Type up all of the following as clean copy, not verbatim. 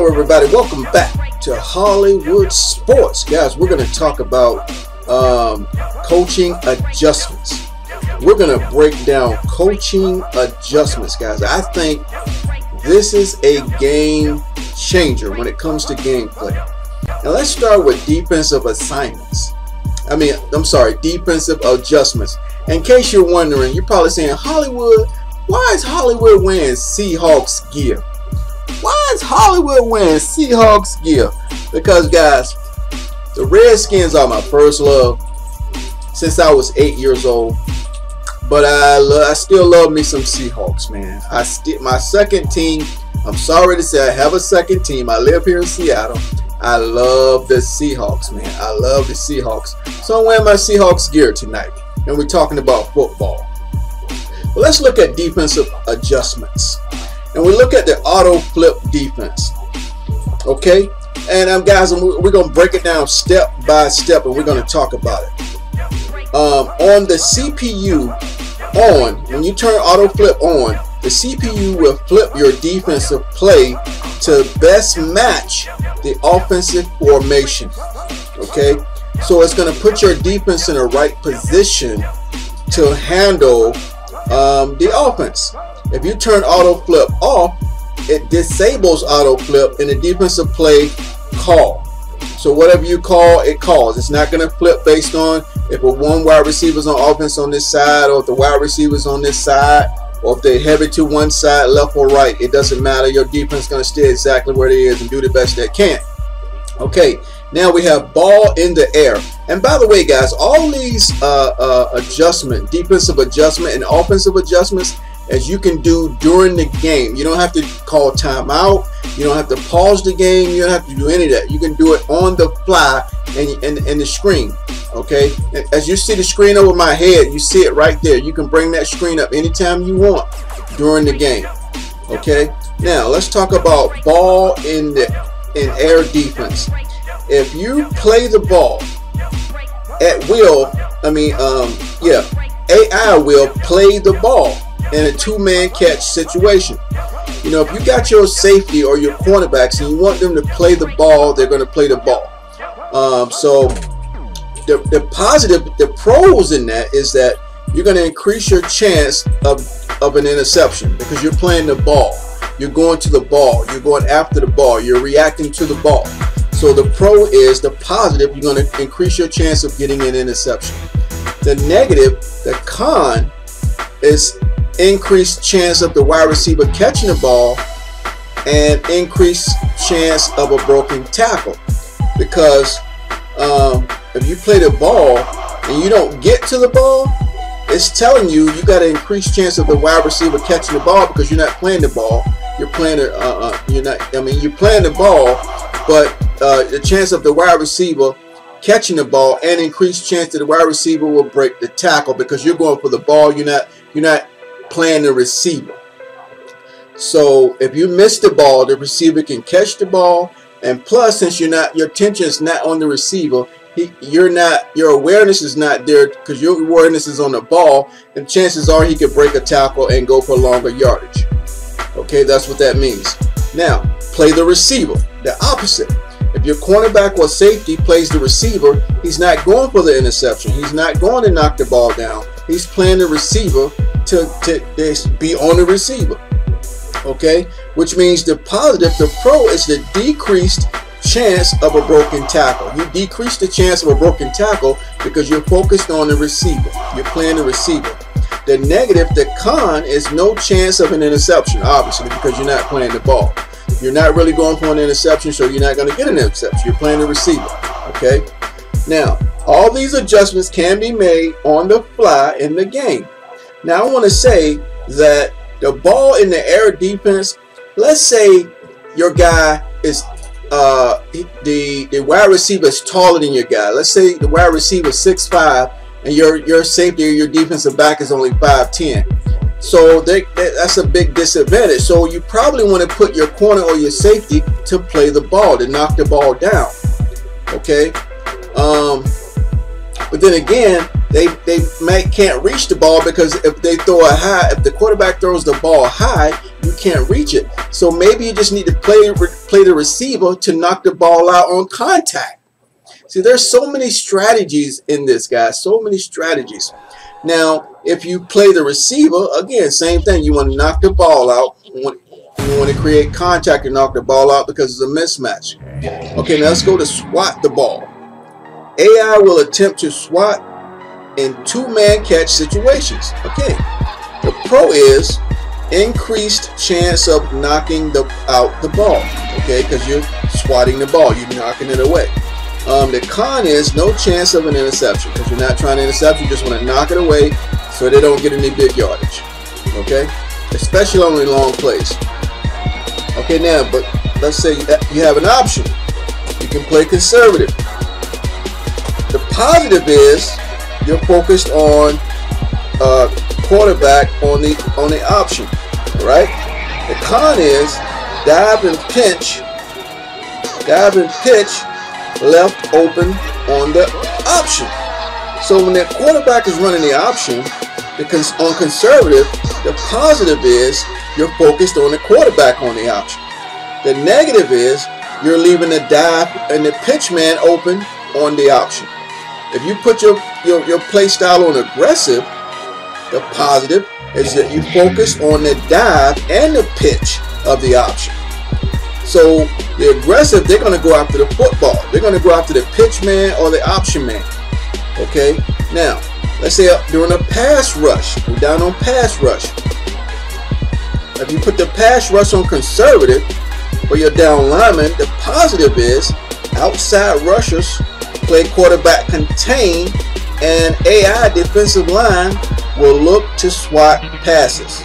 Hello everybody, welcome back to Hollywood Sports. Guys, we're going to talk about coaching adjustments. We're going to break down coaching adjustments, guys. I think this is a game changer when it comes to gameplay. Now let's start with defensive assignments. Defensive adjustments. In case you're wondering, you're probably saying, Hollywood, why is Hollywood wearing Seahawks gear? Why is Hollywood wearing Seahawks gear? Because, guys, the Redskins are my first love since I was 8 years old. But I still love me some Seahawks, man. My second team, I'm sorry to say I have a second team. I live here in Seattle. I love the Seahawks, man. I love the Seahawks. So I'm wearing my Seahawks gear tonight. And we're talking about football. Well, let's look at defensive adjustments. And we look at the auto flip defense. Okay? And guys, we're going to break it down step by step, and we're going to talk about it. On the CPU when you turn auto flip on, the CPU will flip your defensive play to best match the offensive formation. Okay? So it's going to put your defense in the right position to handle the offense. If you turn auto flip off, it disables auto flip in the defensive play call. So whatever you call, it calls. It's not going to flip based on if one wide receiver's on offense on this side, or if the wide receiver's on this side, or if they're heavy to one side, left or right. It doesn't matter. Your defense is going to stay exactly where it is and do the best they can. Okay, now we have ball in the air. And by the way, guys, all these defensive adjustment and offensive adjustments, as you can do during the game. You don't have to call timeout. You don't have to pause the game. You don't have to do any of that. You can do it on the fly in the screen. Okay, as you see the screen over my head, you see it right there. You can bring that screen up anytime you want during the game. Okay, now let's talk about ball in air defense. If you play the ball at will, AI will play the ball in a two-man catch situation. You know, if you got your safety or your cornerbacks and you want them to play the ball, they're going to play the ball. So the pros in that is that you're going to increase your chance of an interception because you're playing the ball. You're going to the ball. You're going after the ball. You're reacting to the ball. So the pro is the positive. You're going to increase your chance of getting an interception. The negative, the con, is increased chance of the wide receiver catching the ball and increased chance of a broken tackle. Because if you play the ball and you don't get to the ball, it's telling you got an increased chance of the wide receiver catching the ball because you're not playing the ball. You're playing you're playing the ball, but the chance of the wide receiver catching the ball and increased chance that the wide receiver will break the tackle because you're going for the ball. You're not playing the receiver. So if you miss the ball, the receiver can catch the ball, and plus, since your attention is not on the receiver, your awareness is not there because your awareness is on the ball, and chances are he could break a tackle and go for longer yardage. Okay, that's what that means. Now, play the receiver. The opposite. If your cornerback or safety plays the receiver, he's not going for the interception. He's not going to knock the ball down. He's playing the receiver to be on the receiver. Okay, which means the positive, the pro, is the decreased chance of a broken tackle. You decrease the chance of a broken tackle because you're focused on the receiver. You're playing the receiver. The negative, the con, is no chance of an interception, obviously, because you're not playing the ball. You're not really going for an interception, so you're not going to get an interception. You're playing the receiver. Okay, now all these adjustments can be made on the fly in the game. Now I want to say that the ball in the air defense, let's say your guy is the wide receiver is taller than your guy. Let's say the wide receiver is 6'5" and your safety or your defensive back is only 5'10". So that's a big disadvantage. So you probably want to put your corner or your safety to play the ball, to knock the ball down. Okay, but then again, they can't reach the ball because if they throw if the quarterback throws the ball high, you can't reach it. So maybe you just need to play the receiver to knock the ball out on contact. See, there's so many strategies in this, guys. So many strategies. Now, if you play the receiver, again, same thing. You want to knock the ball out. You want to create contact and knock the ball out because it's a mismatch. Okay, now let's go to swat the ball. AI will attempt to swat in two-man catch situations. Okay, the pro is increased chance of knocking out the ball. Okay, because you're swatting the ball, you're knocking it away. The con is no chance of an interception because you're not trying to intercept. You just want to knock it away so they don't get any big yardage. Okay, especially on the long plays. Okay, now, but let's say you have an option. You can play conservative. The positive is you're focused on quarterback on the option, right? The con is dive and pitch left open on the option. So when the quarterback is running the option, because on conservative, the positive is you're focused on the quarterback on the option. The negative is you're leaving the dive and the pitch man open on the option. If you put your play style on aggressive, the positive is that you focus on the dive and the pitch of the option. So the aggressive, they're going to go after the football. They're going to go after the pitch man or the option man. Okay. Now, let's say during a pass rush, we're down on pass rush. If you put the pass rush on conservative for your down lineman, the positive is outside rushers play quarterback contain, and AI defensive line will look to swat passes.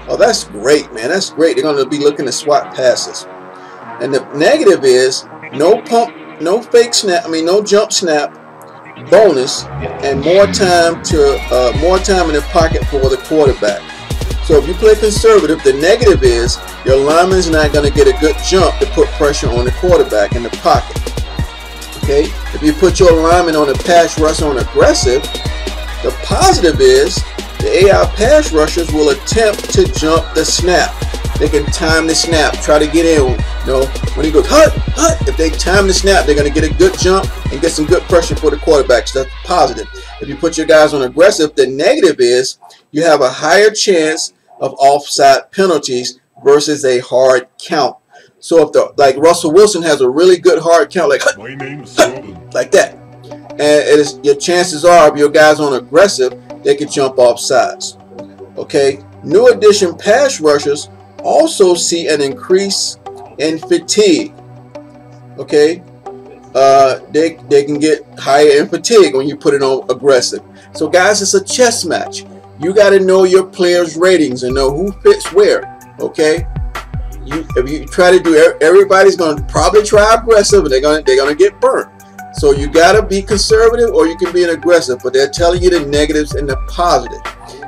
Oh, that's great, man. That's great. They're going to be looking to swat passes. And the negative is no pump, no fake snap. No jump snap bonus, and more time in the pocket for the quarterback. So if you play conservative, the negative is your lineman's not going to get a good jump to put pressure on the quarterback in the pocket. Okay, if you put your lineman on a pass rush on aggressive, the positive is the AI pass rushers will attempt to jump the snap. They can time the snap, try to get in. When he goes hut, if they time the snap, they're going to get a good jump and get some good pressure for the quarterback. So that's positive. If you put your guys on aggressive, the negative is you have a higher chance of offside penalties versus a hard count. So if like Russell Wilson has a really good hard count, like my name is like that, and your chances are if your guys on aggressive, they can jump off sides. Okay, new addition pass rushers also see an increase in fatigue. Okay, they can get higher in fatigue when you put it on aggressive. So guys, it's a chess match. You got to know your players' ratings and know who fits where. Okay, if you try to do, everybody's going to probably try aggressive, and they're going to get burnt. So you got to be conservative, or you can be an aggressive. But they're telling you the negatives and the positive.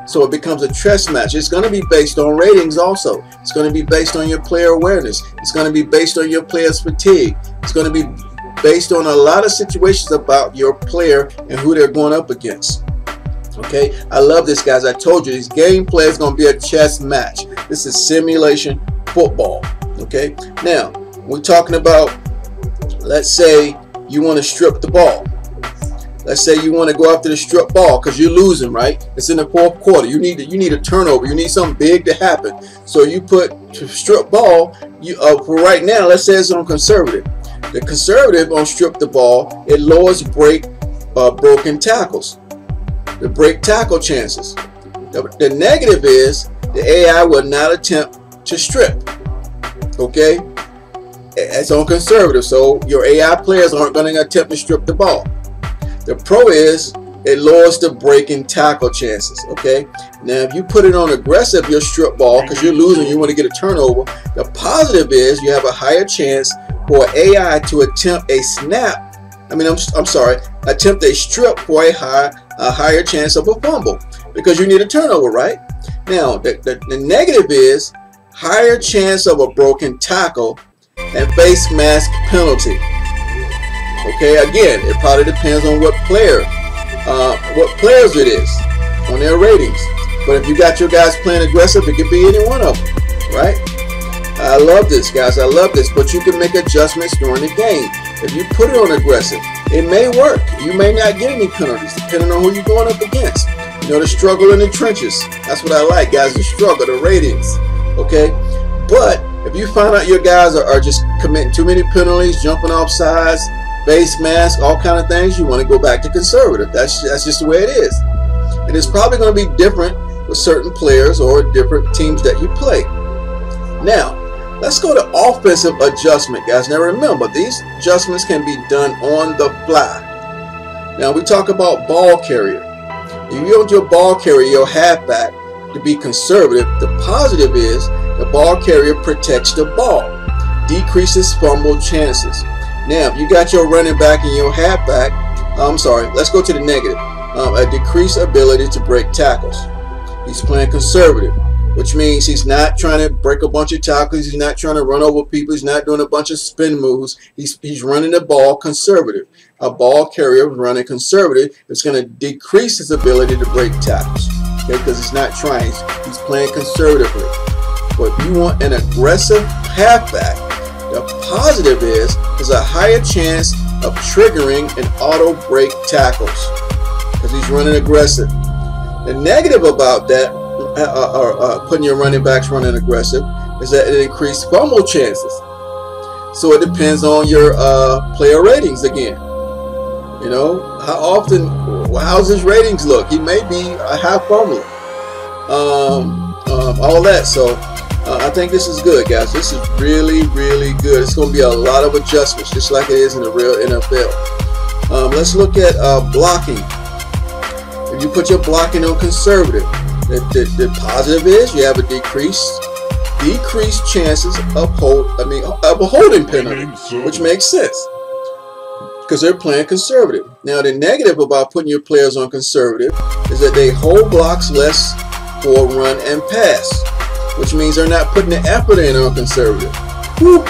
So it becomes a chess match. It's going to be based on ratings also. It's going to be based on your player awareness. It's going to be based on your player's fatigue. It's going to be based on a lot of situations about your player and who they're going up against. Okay, I love this, guys. I told you, this gameplay is going to be a chess match. This is simulation football. Okay, now we're talking about, let's say you want to strip the ball. Let's say you want to go after the strip ball because you're losing, right? It's in the fourth quarter. You need a turnover. You need something big to happen. So you put strip ball. For right now, let's say it's on conservative. The conservative on strip the ball, it lowers broken tackles, the break tackle chances. The negative is the AI will not attempt to strip. Okay, it's on conservative, so your AI players aren't going to attempt to strip the ball. The pro is it lowers the breaking tackle chances. Okay, now if you put it on aggressive, your strip ball, because you're losing, you want to get a turnover. The positive is you have a higher chance for AI to attempt a snap. Attempt a strip for a higher chance of a fumble because you need a turnover, right? Now the negative is higher chance of a broken tackle and face mask penalty. Okay, again, it probably depends on what players it is on their ratings. But if you got your guys playing aggressive, it could be any one of them. right? I love this, guys. I love this, but you can make adjustments during the game. If you put it on aggressive, it may work. You may not get any penalties depending on who you're going up against. You know, the struggle in the trenches. That's what I like, guys. The struggle, the ratings. Okay, but if you find out your guys are just committing too many penalties, jumping off sides, base mask, all kind of things, you want to go back to conservative. That's just the way it is. And it's probably going to be different with certain players or different teams that you play. Now, let's go to offensive adjustment, guys. Now remember, these adjustments can be done on the fly. Now we talk about ball carrier. If you want your ball carrier, your halfback, to be conservative, the positive is the ball carrier protects the ball, decreases fumble chances. Now, if you got your running back and your halfback, let's go to the negative. A decreased ability to break tackles. He's playing conservative, which means he's not trying to break a bunch of tackles. He's not trying to run over people. He's not doing a bunch of spin moves. He's running the ball conservative. A ball carrier running conservative is going to decrease his ability to break tackles, okay, because he's not trying. He's playing conservatively. But if you want an aggressive halfback, the positive is there's a higher chance of triggering an auto break tackles because he's running aggressive. The negative about that, putting your running backs running aggressive, is that it increases fumble chances. So it depends on your player ratings again. You know, how often, how's his ratings look? He may be a high fumbler. All that. So I think this is good, guys. This is really, really good. It's going to be a lot of adjustments, just like it is in the real NFL. Let's look at blocking. If you put your blocking on conservative, the positive is you have a decreased chances of a holding penalty, which makes sense because they're playing conservative. Now, the negative about putting your players on conservative is that they hold blocks less for run and pass, which means they're not putting the effort in on conservative. Whew.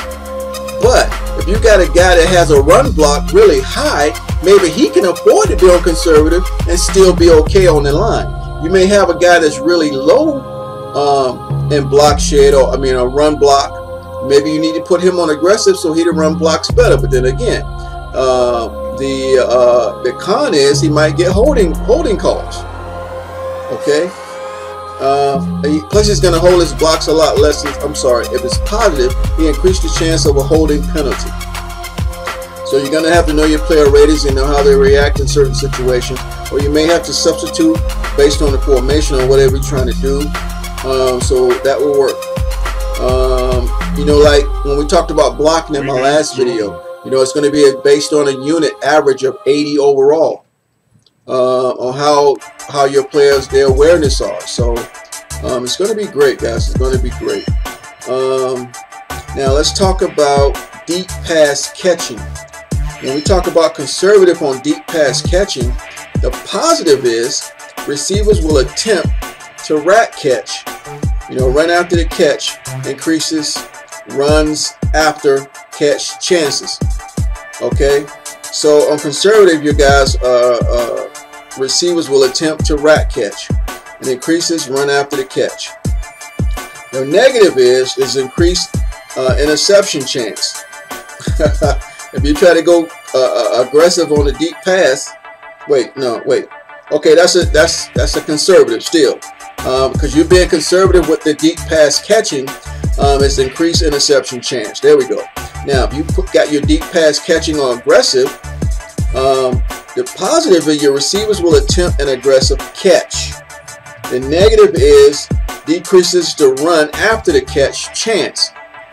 But if you got a guy that has a run block really high, maybe he can afford to be on conservative and still be okay on the line. You may have a guy that's really low in block shed, or a run block. Maybe you need to put him on aggressive so he can run blocks better. But then again, the con is he might get holding calls. Okay. Plus he's going to hold his blocks a lot less. If it's positive, he increased the chance of a holding penalty. So you're going to have to know your player ratings and know how they react in certain situations, or you may have to substitute based on the formation or whatever you're trying to do. So that will work. You know, like when we talked about blocking in my last video, you know, it's going to be based on a unit average of 80 overall. On how your players, their awareness are. So it's going to be great, guys. It's going to be great. Now let's talk about deep pass catching. When we talk about conservative on deep pass catching, the positive is receivers will attempt to rack catch. You know, run after the catch increases runs after catch chances. Okay, so on conservative, you guys, receivers will attempt to rack catch and increases run after the catch. The negative is increased interception chance. If you try to go aggressive on the deep pass, okay, that's a conservative still, because you're being conservative with the deep pass catching. It's increased interception chance. There we go. Now, if you got your deep pass catching on aggressive, the positive is your receivers will attempt an aggressive catch. The negative is decreases the run after the catch chance.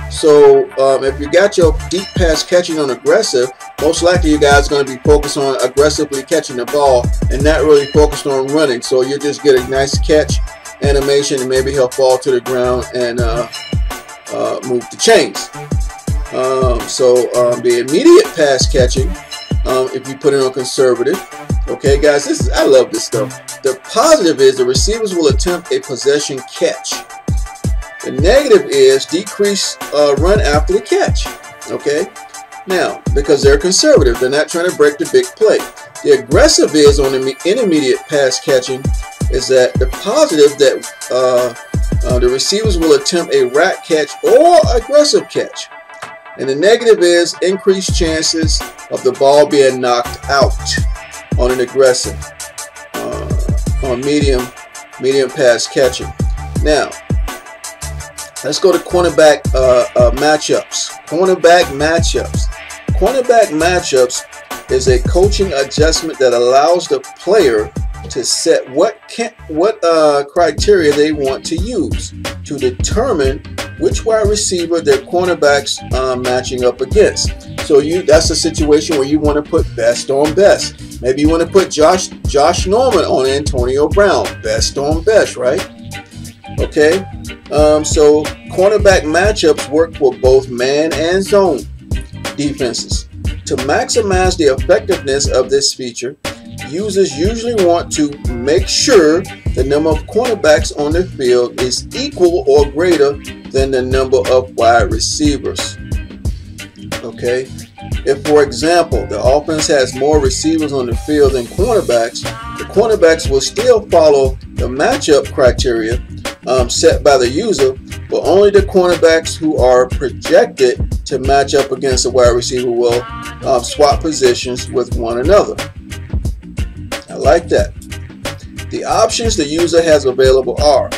So if you got your deep pass catching on aggressive, most likely you guys are going to be focused on aggressively catching the ball and not really focused on running. So you just get a nice catch animation, and maybe he'll fall to the ground and move the chains. The immediate pass catching, if you put it on conservative, okay, guys, I love this stuff. The positive is the receivers will attempt a possession catch. The negative is decrease run after the catch. Okay, now because they're conservative, they're not trying to break the big play. The aggressive is on the intermediate pass catching is that the positive that The receivers will attempt a rat catch or aggressive catch. And the negative is increased chances of the ball being knocked out on an aggressive, on medium pass catching. Now, let's go to cornerback matchups. Cornerback matchups is a coaching adjustment that allows the player to set what criteria they want to use to determine which wide receiver their cornerbacks matching up against. So that's a situation where you want to put best on best. Maybe you want to put Josh Norman on Antonio Brown, best on best, right? Okay. So cornerback matchups work for both man and zone defenses. To maximize the effectiveness of this feature, users usually want to make sure the number of cornerbacks on the field is equal or greater than the number of wide receivers. Okay, if for example the offense has more receivers on the field than cornerbacks, the cornerbacks will still follow the matchup criteria set by the user, but only the cornerbacks who are projected to match up against a wide receiver will swap positions with one another. I like that. The options the user has available are: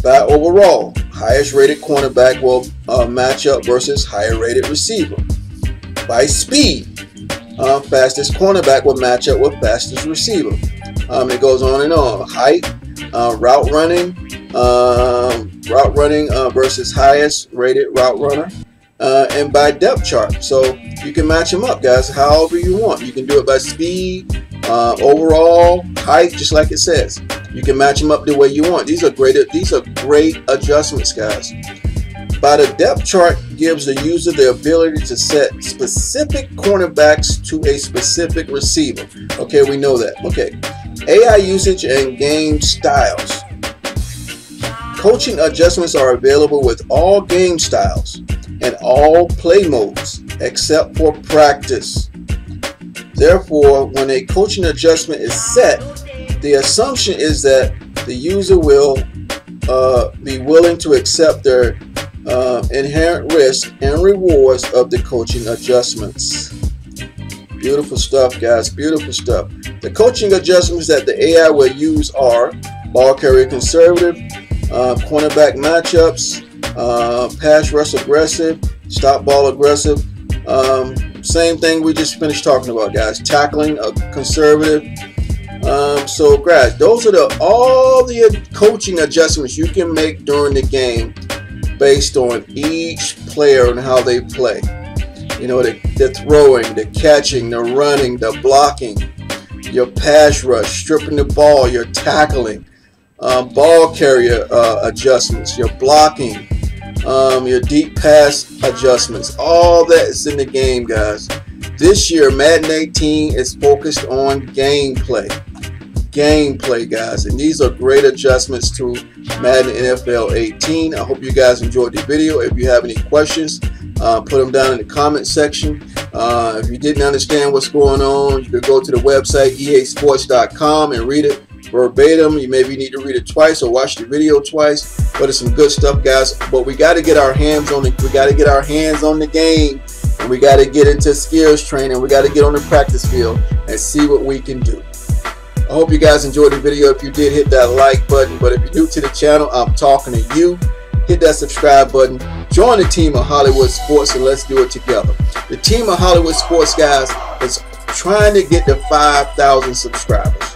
by overall, highest rated cornerback will match up versus higher rated receiver. By speed, fastest cornerback will match up with fastest receiver. It goes on and on. Height, route running versus highest rated route runner, and by depth chart. So you can match them up, guys, however you want. You can do it by speed, overall, height, just like it says. You can match them up the way you want. These are great adjustments, guys. By the depth chart gives the user the ability to set specific cornerbacks to a specific receiver. Okay, we know that. Okay, AI usage and game styles. Coaching adjustments are available with all game styles and all play modes except for practice. Therefore, when a coaching adjustment is set, the assumption is that the user will be willing to accept their inherent risk and rewards of the coaching adjustments. Beautiful stuff, guys. Beautiful stuff. The coaching adjustments that the AI will use are ball carrier conservative, cornerback matchups, pass rush aggressive, stop ball aggressive. Same thing we just finished talking about, guys. Tackling conservative. So guys, those are all the coaching adjustments you can make during the game based on each player and how they play. You know, the throwing, the catching, the running, the blocking, your pass rush, stripping the ball, your tackling, ball carrier adjustments, your blocking, your deep pass adjustments. All that is in the game, guys. This year, Madden 18 is focused on gameplay. Gameplay, guys, and these are great adjustments to Madden NFL 18. I hope you guys enjoyed the video. If you have any questions, put them down in the comment section. If you didn't understand what's going on, you could go to the website easports.com and read it verbatim. You maybe need to read it twice or watch the video twice, but it's some good stuff, guys. But we got to get our hands on the game, and we got to get into skills training. We got to get on the practice field and see what we can do. I hope you guys enjoyed the video. If you did, hit that like button. But if you're new to the channel, I'm talking to you. Hit that subscribe button. Join the team of Hollywood Sports, and let's do it together. The team of Hollywood Sports, guys, is trying to get to 5,000 subscribers.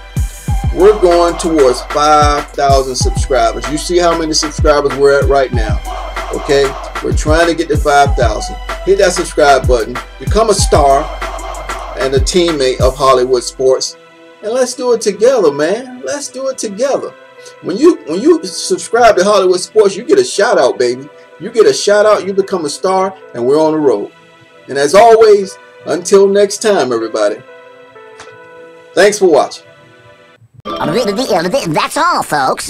We're going towards 5,000 subscribers. You see how many subscribers we're at right now. Okay, we're trying to get to 5,000. Hit that subscribe button. Become a star and a teammate of Hollywood Sports. And let's do it together, man. Let's do it together. When you subscribe to Hollywood Sports, you get a shout out, baby. You get a shout out, you become a star, and we're on the road. And as always, until next time, everybody. Thanks for watching. That's all, folks.